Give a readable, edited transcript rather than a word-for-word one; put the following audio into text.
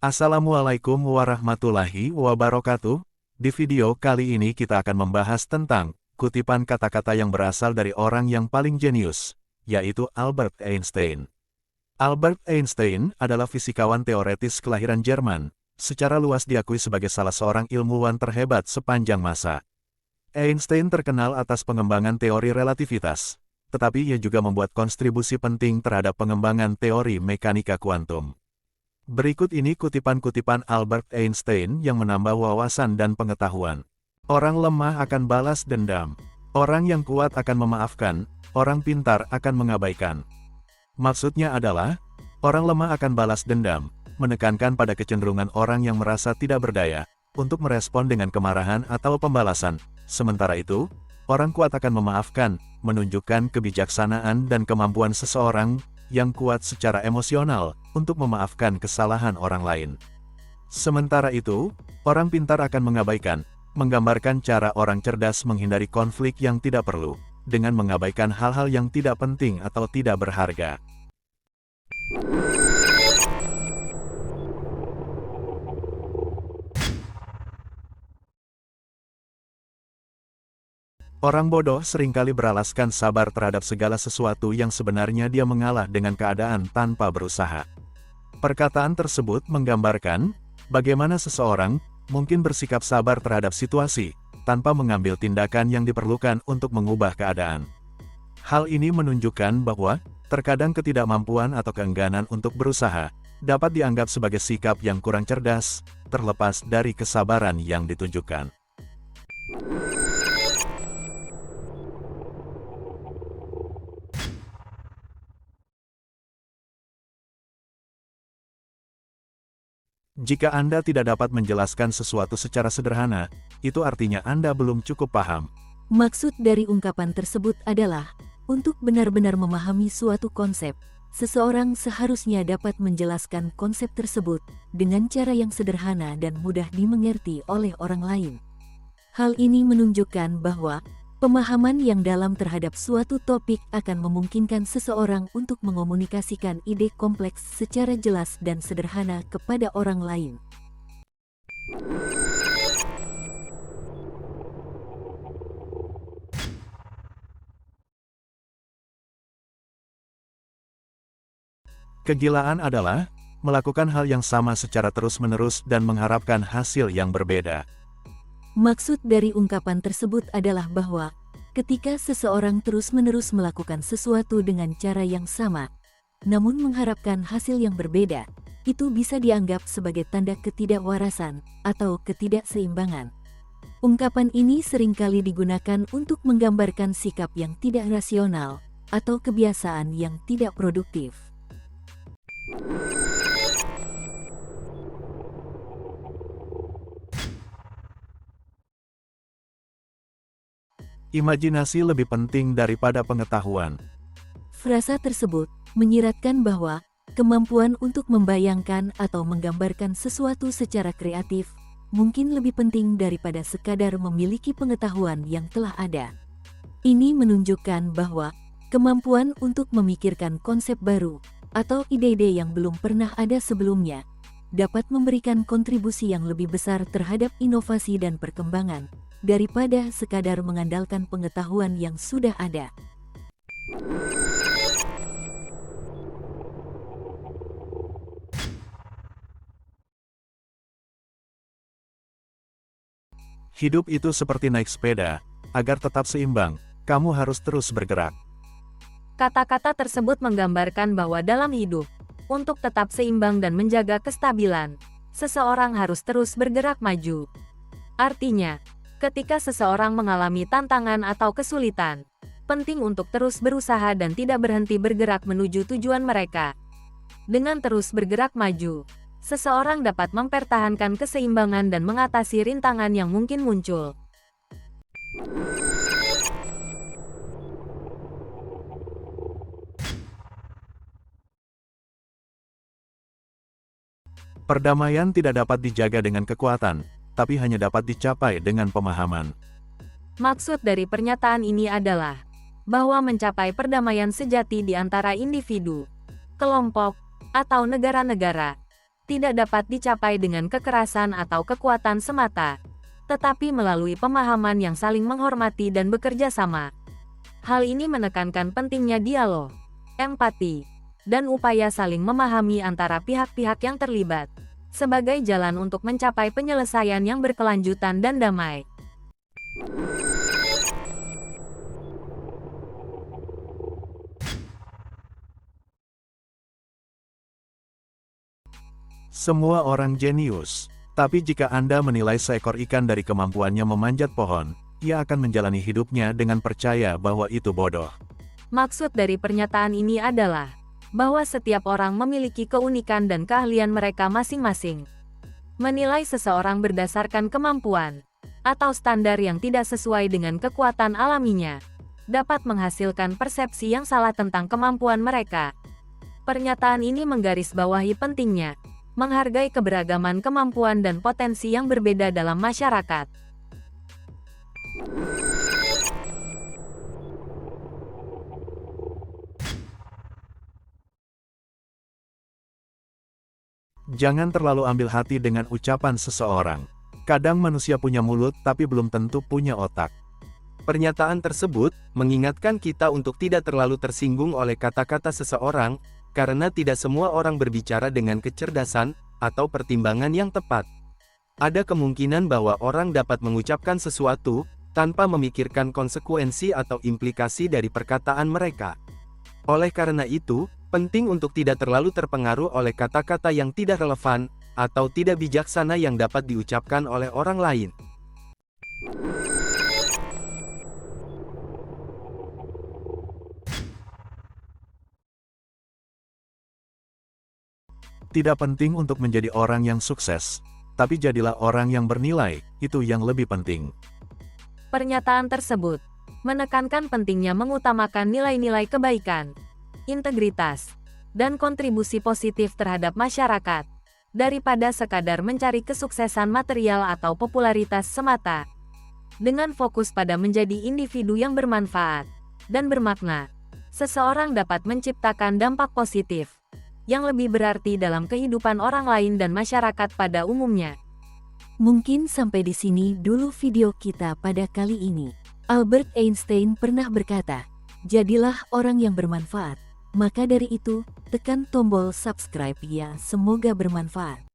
Assalamualaikum warahmatullahi wabarakatuh. Di video kali ini kita akan membahas tentang kutipan kata-kata yang berasal dari orang yang paling jenius, yaitu Albert Einstein. Albert Einstein adalah fisikawan teoretis kelahiran Jerman, secara luas diakui sebagai salah seorang ilmuwan terhebat sepanjang masa. Einstein terkenal atas pengembangan teori relativitas, tetapi ia juga membuat kontribusi penting terhadap pengembangan teori mekanika kuantum. Berikut ini kutipan-kutipan Albert Einstein yang menambah wawasan dan pengetahuan. Orang lemah akan balas dendam. Orang yang kuat akan memaafkan, orang pintar akan mengabaikan. Maksudnya adalah, orang lemah akan balas dendam, menekankan pada kecenderungan orang yang merasa tidak berdaya, untuk merespon dengan kemarahan atau pembalasan. Sementara itu, orang kuat akan memaafkan, menunjukkan kebijaksanaan dan kemampuan seseorang yang kuat secara emosional untuk memaafkan kesalahan orang lain. Sementara itu, orang pintar akan mengabaikan, menggambarkan cara orang cerdas menghindari konflik yang tidak perlu, dengan mengabaikan hal-hal yang tidak penting atau tidak berharga. Orang bodoh seringkali beralaskan sabar terhadap segala sesuatu yang sebenarnya dia mengalah dengan keadaan tanpa berusaha. Perkataan tersebut menggambarkan bagaimana seseorang mungkin bersikap sabar terhadap situasi, tanpa mengambil tindakan yang diperlukan untuk mengubah keadaan. Hal ini menunjukkan bahwa, terkadang ketidakmampuan atau keengganan untuk berusaha, dapat dianggap sebagai sikap yang kurang cerdas, terlepas dari kesabaran yang ditunjukkan. Jika Anda tidak dapat menjelaskan sesuatu secara sederhana, itu artinya Anda belum cukup paham. Maksud dari ungkapan tersebut adalah, untuk benar-benar memahami suatu konsep, seseorang seharusnya dapat menjelaskan konsep tersebut dengan cara yang sederhana dan mudah dimengerti oleh orang lain. Hal ini menunjukkan bahwa, pemahaman yang dalam terhadap suatu topik akan memungkinkan seseorang untuk mengomunikasikan ide kompleks secara jelas dan sederhana kepada orang lain. Kegilaan adalah melakukan hal yang sama secara terus-menerus dan mengharapkan hasil yang berbeda. Maksud dari ungkapan tersebut adalah bahwa, ketika seseorang terus-menerus melakukan sesuatu dengan cara yang sama, namun mengharapkan hasil yang berbeda, itu bisa dianggap sebagai tanda ketidakwarasan atau ketidakseimbangan. Ungkapan ini seringkali digunakan untuk menggambarkan sikap yang tidak rasional atau kebiasaan yang tidak produktif. Imajinasi lebih penting daripada pengetahuan. Frasa tersebut menyiratkan bahwa kemampuan untuk membayangkan atau menggambarkan sesuatu secara kreatif mungkin lebih penting daripada sekadar memiliki pengetahuan yang telah ada. Ini menunjukkan bahwa kemampuan untuk memikirkan konsep baru atau ide-ide yang belum pernah ada sebelumnya dapat memberikan kontribusi yang lebih besar terhadap inovasi dan perkembangan daripada sekadar mengandalkan pengetahuan yang sudah ada. Hidup itu seperti naik sepeda, agar tetap seimbang, kamu harus terus bergerak. Kata-kata tersebut menggambarkan bahwa dalam hidup, untuk tetap seimbang dan menjaga kestabilan, seseorang harus terus bergerak maju. Artinya, ketika seseorang mengalami tantangan atau kesulitan, penting untuk terus berusaha dan tidak berhenti bergerak menuju tujuan mereka. Dengan terus bergerak maju, seseorang dapat mempertahankan keseimbangan dan mengatasi rintangan yang mungkin muncul. Perdamaian tidak dapat dijaga dengan kekuatan, tapi hanya dapat dicapai dengan pemahaman. Maksud dari pernyataan ini adalah bahwa mencapai perdamaian sejati di antara individu, kelompok, atau negara-negara tidak dapat dicapai dengan kekerasan atau kekuatan semata, tetapi melalui pemahaman yang saling menghormati dan bekerja sama. Hal ini menekankan pentingnya dialog, empati, dan upaya saling memahami antara pihak-pihak yang terlibat, sebagai jalan untuk mencapai penyelesaian yang berkelanjutan dan damai. Semua orang jenius. Tapi jika Anda menilai seekor ikan dari kemampuannya memanjat pohon, ia akan menjalani hidupnya dengan percaya bahwa itu bodoh. Maksud dari pernyataan ini adalah bahwa setiap orang memiliki keunikan dan keahlian mereka masing-masing. Menilai seseorang berdasarkan kemampuan atau standar yang tidak sesuai dengan kekuatan alaminya dapat menghasilkan persepsi yang salah tentang kemampuan mereka. Pernyataan ini menggarisbawahi pentingnya menghargai keberagaman kemampuan dan potensi yang berbeda dalam masyarakat. Jangan terlalu ambil hati dengan ucapan seseorang. Kadang manusia punya mulut tapi belum tentu punya otak. Pernyataan tersebut mengingatkan kita untuk tidak terlalu tersinggung oleh kata-kata seseorang, karena tidak semua orang berbicara dengan kecerdasan atau pertimbangan yang tepat. Ada kemungkinan bahwa orang dapat mengucapkan sesuatu tanpa memikirkan konsekuensi atau implikasi dari perkataan mereka. Oleh karena itu, penting untuk tidak terlalu terpengaruh oleh kata-kata yang tidak relevan atau tidak bijaksana yang dapat diucapkan oleh orang lain. Tidak penting untuk menjadi orang yang sukses, tapi jadilah orang yang bernilai, itu yang lebih penting. Pernyataan tersebut menekankan pentingnya mengutamakan nilai-nilai kebaikan, integritas, dan kontribusi positif terhadap masyarakat, daripada sekadar mencari kesuksesan material atau popularitas semata. Dengan fokus pada menjadi individu yang bermanfaat dan bermakna, seseorang dapat menciptakan dampak positif yang lebih berarti dalam kehidupan orang lain dan masyarakat pada umumnya. Mungkin sampai di sini dulu video kita pada kali ini. Albert Einstein pernah berkata, "Jadilah orang yang bermanfaat." Maka dari itu, tekan tombol subscribe ya, semoga bermanfaat.